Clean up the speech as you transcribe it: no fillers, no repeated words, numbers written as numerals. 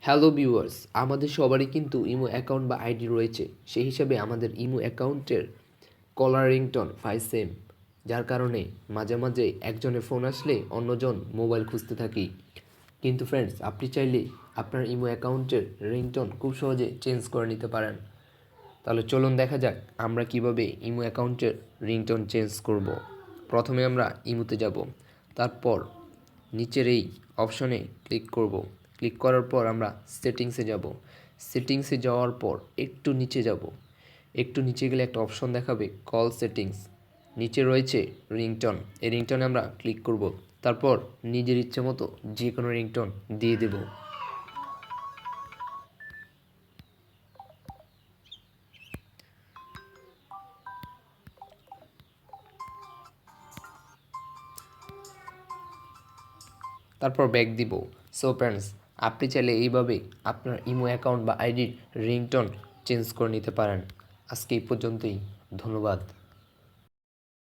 Hello viewers, আমাদের সবারই কিন্তু ইমো অ্যাকাউন্ট বা আইডি রয়েছে। সেই হিসাবে আমাদের ইমো অ্যাকাউন্টের কলার রিংটোন ভাই সেম, যার কারণে মাঝে মাঝে একজনের ফোন আসলে অন্যজন মোবাইল খুঁজতে থাকি। কিন্তু ফ্রেন্ডস, আপনি চাইলে আপনার ইমো অ্যাকাউন্টের রিংটোন খুব সহজে চেঞ্জ করে নিতে পারেন। তাহলে চলুন দেখা যাক আমরা কিভাবে ইমো অ্যাকাউন্টের রিংটোন চেঞ্জ করব। প্রথমে আমরা ইমোতে যাব, তারপর নিচের এই অপশনে ক্লিক করব। ক্লিক করার পর আমরা সেটিংসে যাব। সেটিংসে যাওয়ার পর একটু নিচে যাব। একটু নিচে গেলে একটা অপশন দেখাবে কল সেটিংস, নিচে রয়েছে রিংটোন। এই রিংটোনে আমরা ক্লিক করব। তারপর নিজের ইচ্ছে মতো যে কোনো রিংটোন দিয়ে দেব। তারপর ব্যাক দিব। সো ফ্রেন্ডস, আপনি চাইলে এইভাবে আপনার ইমো অ্যাকাউন্ট বা আইডির রিংটোন চেঞ্জ করে নিতে পারেন। আজকে এই পর্যন্তই, ধন্যবাদ।